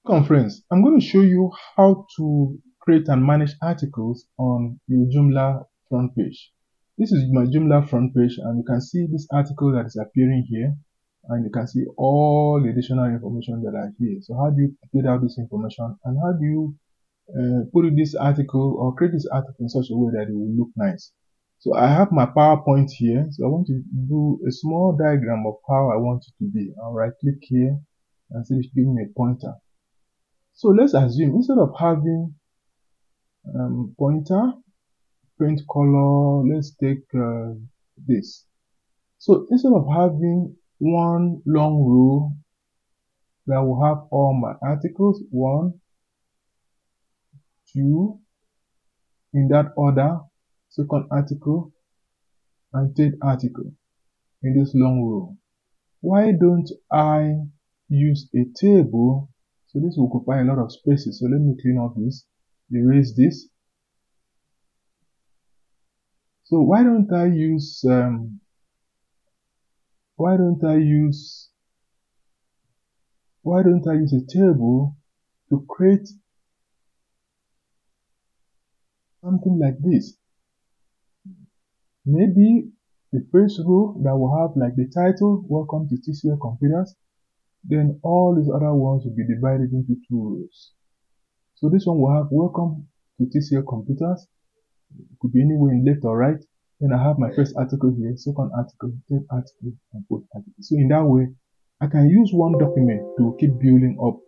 Friends, I'm going to show you how to create and manage articles on your Joomla front page. This is my Joomla front page, and you can see this article that is appearing here, and you can see all the additional information that are here. So how do you get out this information, and how do you put in this article or create this article in such a way that it will look nice? So I have my PowerPoint here, so I want to do a small diagram of how I want it to be. I'll right click here and say it's giving me a pointer. So let's assume instead of having pointer, paint color, let's take this. So instead of having one long row that will have all my articles, 1, 2, in that order, second article, and third article in this long row, why don't I use a table? So this will occupy a lot of spaces. So let me clean up this, erase this. So why don't I use a table to create something like this? Maybe the first row that will have like the title, welcome to TCL Computers, then all these other ones will be divided into 2 rows. So this one will have welcome to TCL Computers. It could be anywhere in left or right. Then I have my first article here, second article, third article, and fourth article. So in that way, I can use one document to keep building up,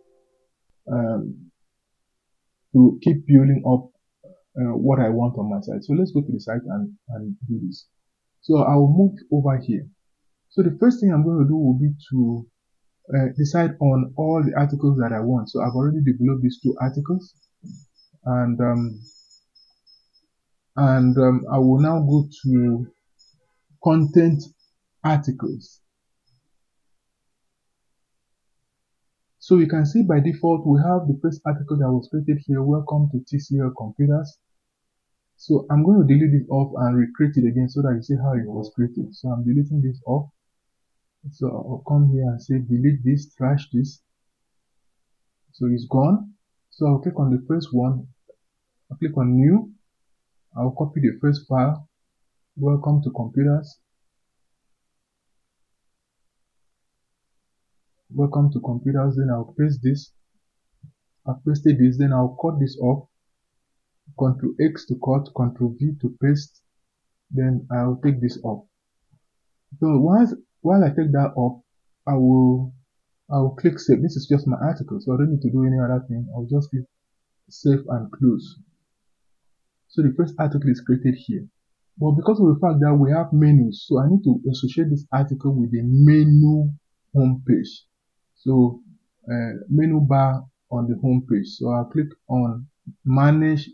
what I want on my site. So let's go to the site and do this. So I will move over here. So the first thing I'm going to do will be to decide on all the articles that I want. So I've already developed these 2 articles, and I will now go to content articles. So you can see by default we have the first article that was created here, welcome to TCL Computers. So I'm going to delete it off and recreate it again so that you see how it was created. So I'm deleting this off. So I'll come here and say delete this, trash this. So it's gone. So I'll click on the first one. I'll click on new. I'll copy the first file, welcome to computers. Welcome to computers. Then I'll paste this. I've pasted this. Then I'll cut this off. Ctrl X to cut, Ctrl V to paste. Then I'll take this off. So while I take that off, I will click save. This is just my article, so I don't need to do any other thing. I'll just click save and close. So the first article is created here. But because of the fact that we have menus, so I need to associate this article with the menu home page. So menu bar on the home page. So I'll click on manage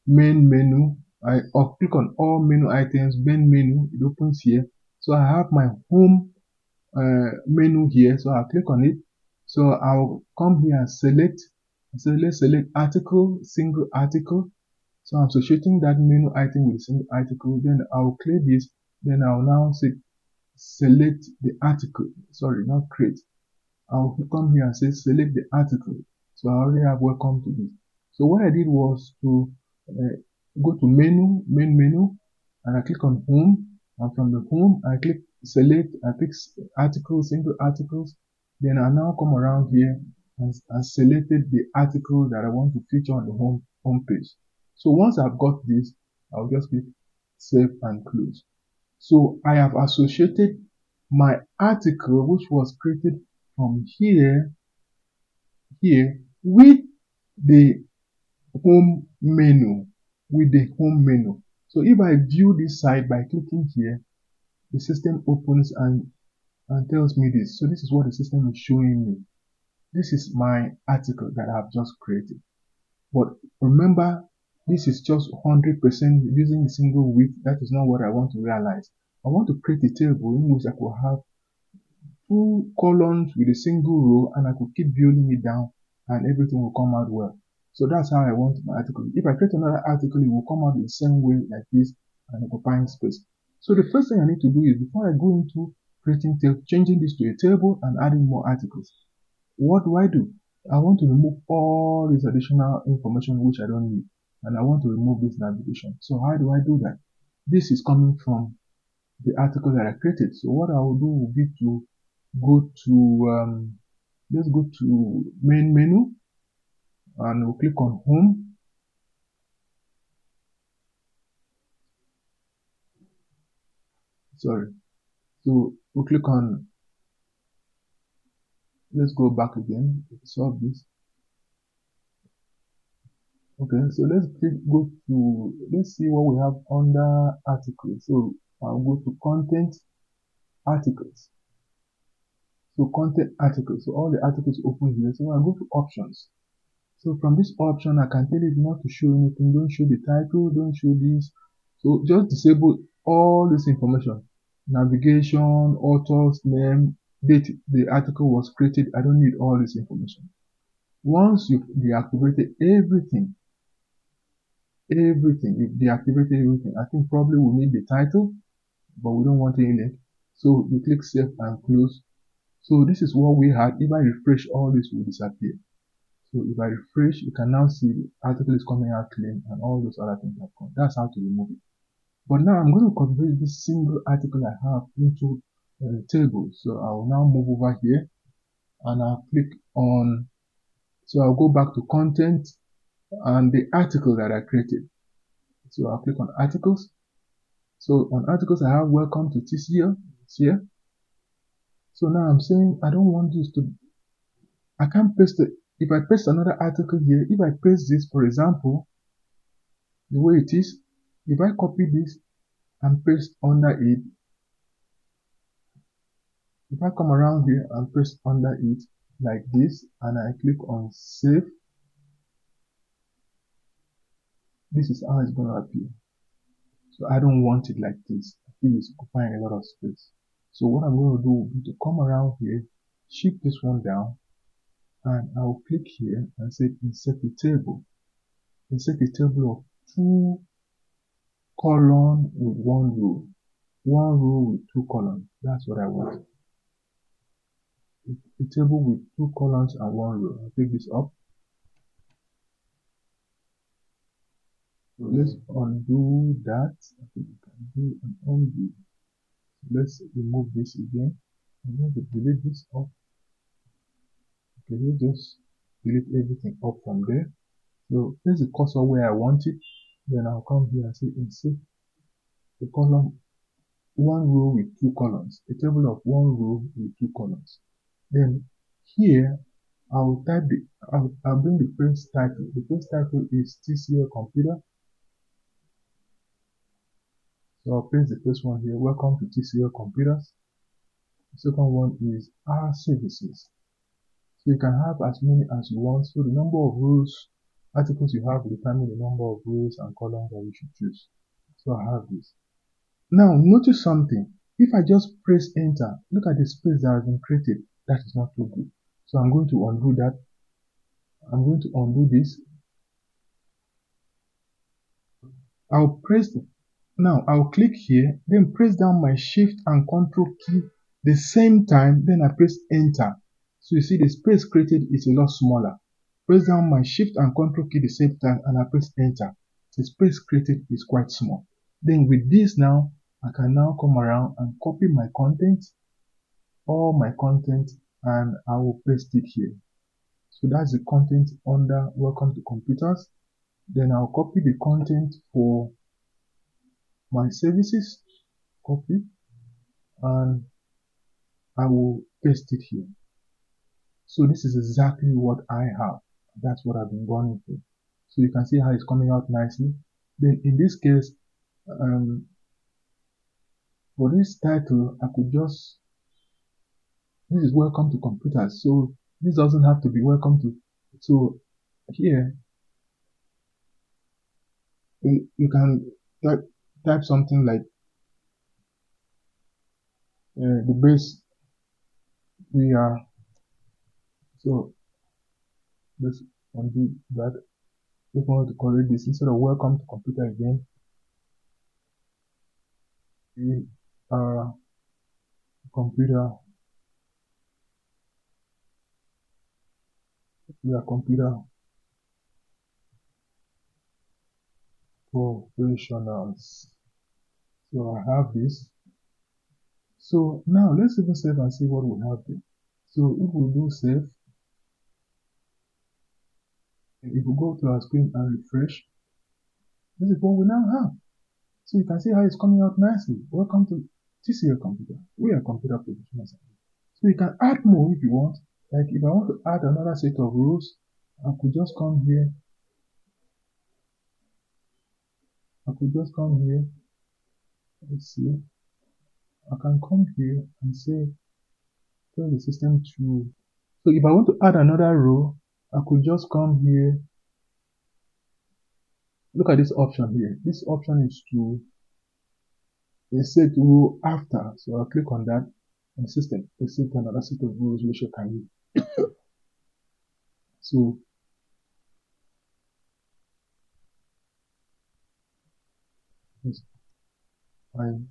main menu. I'll click on all menu items, main menu, it opens here. So I have my home menu here, so I'll click on it. So I'll come here and select. So let's select article, single article. So I'm associating that menu item with a single article. Then I'll clear this. Then I'll now say select the article. Sorry, not create. I'll come here and say select the article. So I already have welcome to this. So what I did was to go to menu, main menu, and I click on home. And from the home, I click select, I pick articles, single articles. Then I now come around here and selected the article that I want to feature on the home page. So once I've got this, I'll just click save and close. So I have associated my article, which was created from here with the home menu, So if I view this site by clicking here, the system opens and tells me this. So this is what the system is showing me. This is my article that I've just created. But remember, this is just 100% using a single width. That is not what I want to realize. I want to create a table in which I could have 2 columns with a single row, and I could keep building it down and everything will come out well. So that's how I want my article. If I create another article, it will come out the same way like this and occupying space. So the first thing I need to do is, before I go into changing this to a table and adding more articles, what do? I want to remove all this additional information which I don't need, and I want to remove this navigation. So how do I do that? This is coming from the article that I created. So what I will do will be to go to, let's go to main menu, and we'll click on home. Sorry. So we'll click on, let's go back again to solve this. Okay, so go to, let's see what we have under articles. So I'll go to content articles. So content articles. So all the articles open here. So I'll go to options. So from this option, I can tell it not to show anything. Don't show the title. Don't show this. So just disable all this information. Navigation, author's name, date the article was created. I don't need all this information. Once you've deactivated everything, you've deactivated everything. I think probably we need the title, but we don't want any link. So you click save and close. So this is what we had. If I refresh, all this will disappear. So if I refresh, you can now see the article is coming out clean and all those other things have gone. That's how to remove it. But now I'm going to convert this single article I have into a table. So I'll now move over here and I'll click on, so I'll go back to content and the article that I created. So I'll click on articles. So on articles, I have welcome to TCL here. So now I'm saying I don't want this to, I can't paste it. If I paste another article here, if I paste this, for example, the way it is, if I copy this and paste under it, if I come around here and paste under it like this, and I click on save, this is how it's going to appear. So I don't want it like this. I feel it's occupying a lot of space. So what I'm going to do will be to come around here, shift this one down, and I'll click here and say insert a table. Insert a table of 2 columns with 1 row. 1 row with 2 columns. That's what I want. A table with 2 columns and 1 row. I'll take this up. So let's undo that. I think we can do an undo. Let's remove this again. I'm going to delete this off. Okay, let's just delete everything up from there. So place the cursor where I want it. Then I'll come here and say insert the column 1 row with 2 columns. A table of 1 row with 2 columns. Then here I'll bring the first title. The first title is TCL Computer. So I'll paste the first one here. Welcome to TCL Computers. The second one is our services. So you can have as many as you want. So the number of rows, articles you have will determine the number of rows and columns that you should choose. So I have this. Now notice something. If I just press enter, look at the space that has been created. That is not too good. So I'm going to undo that. I'm going to undo this. Now I'll click here, then press down my shift and control key the same time, then I press enter. So you see the space created is a lot smaller. Press down my shift and control key the same time and I press enter. The space created is quite small. Then with this now, I can now come around and copy my content, all my content, and I will paste it here. So that's the content under welcome to computers. Then I'll copy the content for my services, copy, and I will paste it here. So this is exactly what I have. That's what I've been going through. So you can see how it's coming out nicely. Then in this case, for this title, I could just, this is welcome to computers. So this doesn't have to be welcome to, so here, you can type something like the base we are. So let's undo that. If I want to correct this, instead of welcome to computer again, we are computer. We are computer professionals. So I have this. So now let's even save and see what we have there. So if we do save, and if we go to our screen and refresh, this is what we now have. So you can see how it's coming out nicely. Welcome to TCL Computer. We are computer professionals. So you can add more if you want. Like if I want to add another set of rows, I could just come here. Let's see. I can come here and say, tell the system to. So if I want to add another row, I could just come here. Look at this option here. This option is to insert row after. So I'll click on that and system insert another set of rows which I can use. So let's find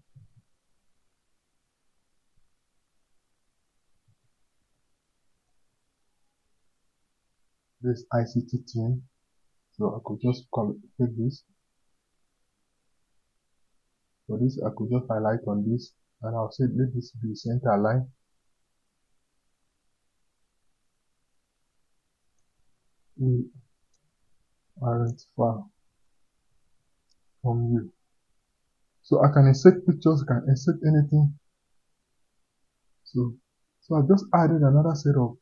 this ICT team. So I could just take this. For this, I could just highlight on this and I'll say let this be center align. We aren't far from you. So I can insert pictures, I can insert anything. So I just added another set of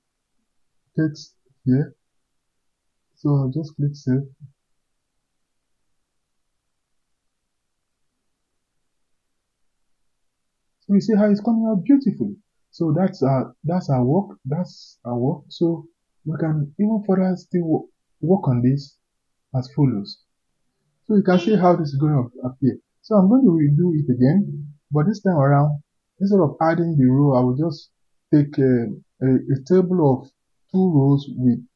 text here. So I'll just click save. So you see how it's coming out beautifully. So that's our work. So we can even further still work on this as follows. So you can see how this is going to appear. So I'm going to redo it again, but this time around, instead of adding the row, I will just take a table of 2 rows with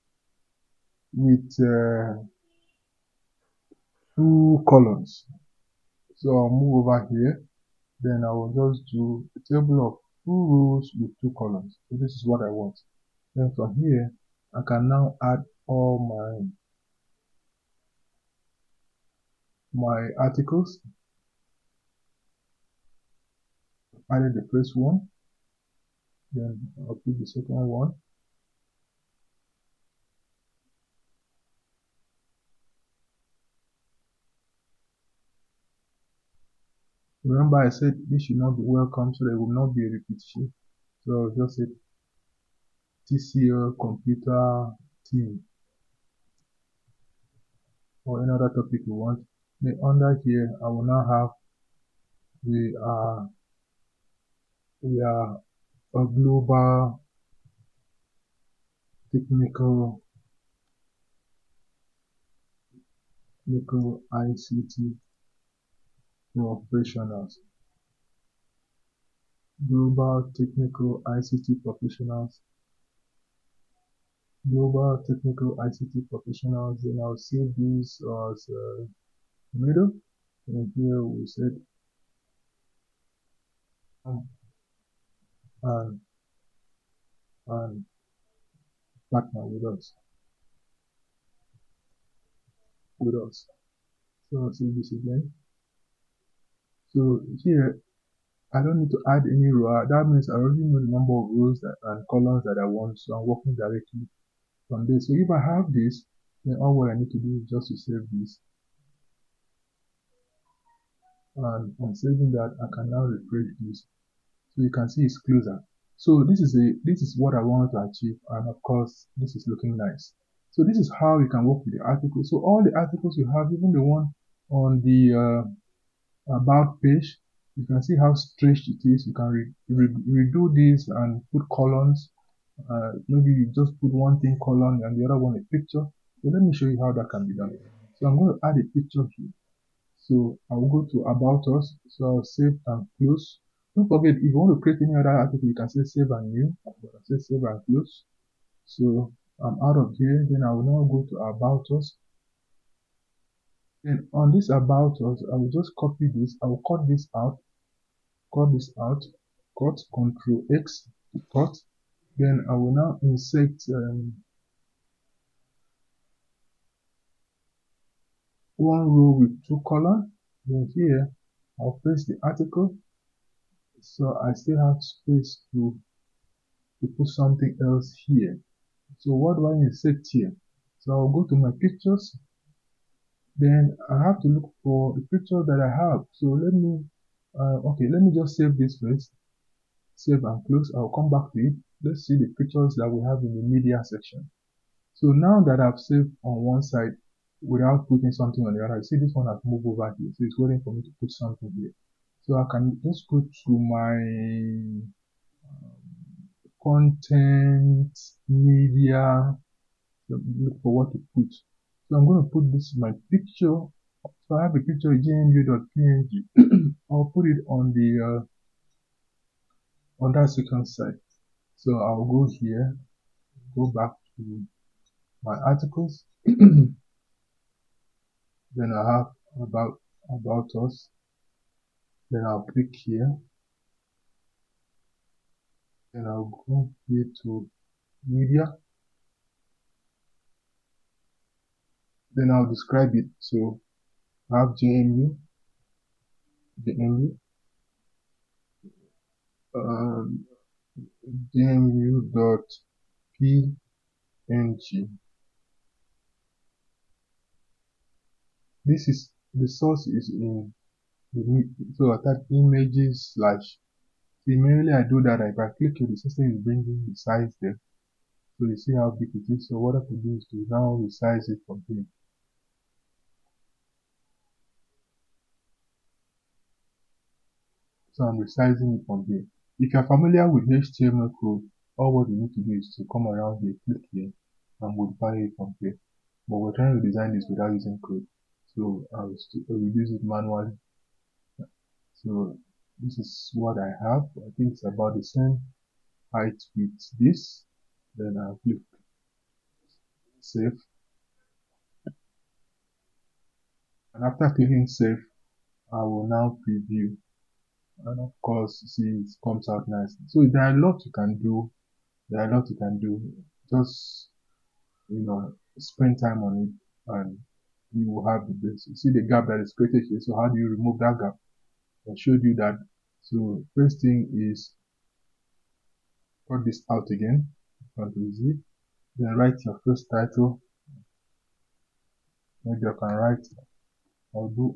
2 columns. So I'll move over here. Then I will just do a table of 2 rows with 2 columns. So this is what I want. Then from here, I can now add all my articles. Added the first one. Then I'll pick the second one. Remember I said this should not be welcome, so there will not be a repetition. So I'll just say TCL computer team or any other topic you want. Then under here I will now have we are a global technical ICT professionals. Global technical ICT professionals. Global technical ICT professionals. Then I'll save this as middle. And here we said and partner with us. So I'll save this again. So here I don't need to add any row. That means I already know the number of rows and columns that I want. So I'm working directly from this. So if I have this, then all what I need to do is just to save this. And on saving that, I can now refresh this. So you can see it's closer. So this is what I want to achieve, and of course this is looking nice. So this is how you can work with the articles. So all the articles you have, even the one on the about page, you can see how stretched it is. You can redo this and put columns. Maybe you just put one thing column and the other one a picture. So let me show you how that can be done. So I'm going to add a picture here. So I will go to about us. So I'll save and close. Don't forget, if you want to create any other article, you can say save and new. But I say save and close. So I'm out of here. Then I will now go to about us. Then on this about us, I will just copy this. I will cut this out, cut, Control X, cut. Then I will now insert one row with two columns. Then here, I'll paste the article. So I still have space to put something else here. So what do I insert here? So I'll go to my pictures. Then I have to look for the picture that I have. So let me just save this first. Save and close. I'll come back to it. Let's see the pictures that we have in the media section. So now that I've saved on one side without putting something on the other, you see this one has moved over here. So it's waiting for me to put something here. So I can just go to my content, media, look for what to put. So I'm going to put this my picture. So I have a picture gmu.png. I'll put it on that second side. So I'll go here, go back to my articles. Then I have about us. Then I'll click here. Then I'll go here to media. Then I'll describe it. So I have JMU, JMU.png. This is the source is in the, so I type images slash. Immediately I do that, if I click here, the system is bringing the size there. So you see how big it is. So what I have to do is to now resize it from here. So I'm resizing it from here. If you're familiar with HTML code, all what you need to do is to come around here, click here, and modify it from here. But we're trying to design this without using code. So I'll reduce it manually. So this is what I have. I think it's about the same height with this. Then I'll click save. And after clicking save, I will now preview. And of course, see it comes out nicely. So there are a lot you can do. Just, spend time on it and you will have the best. You see the gap that is created here. So how do you remove that gap? I showed you that. So first thing is cut this out again. Control Z. Then write your first title. Maybe I can write or do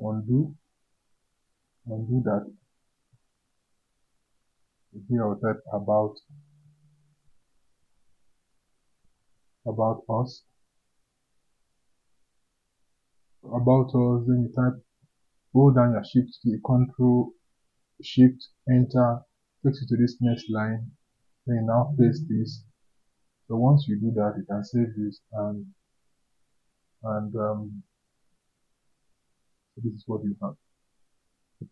undo that. Here I'll type about us. About us, then you type, hold down your shift key, control shift enter, takes you to this next line. Then you now paste this. So once you do that, you can save this and so this is what you have.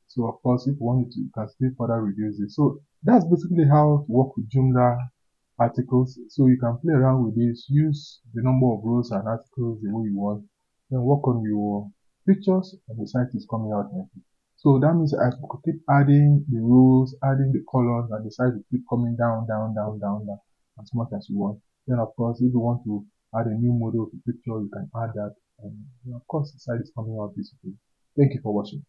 So of course, if you want to, you can still further reduce it. So that's basically how to work with Joomla articles. So you can play around with this, use the number of rows and articles the way you want, then work on your pictures, and the site is coming out nicely. So that means I could keep adding the rows, adding the columns, and the site will keep coming down as much as you want. Then of course, if you want to add a new model to picture, you can add that, and of course the site is coming out beautifully. Thank you for watching.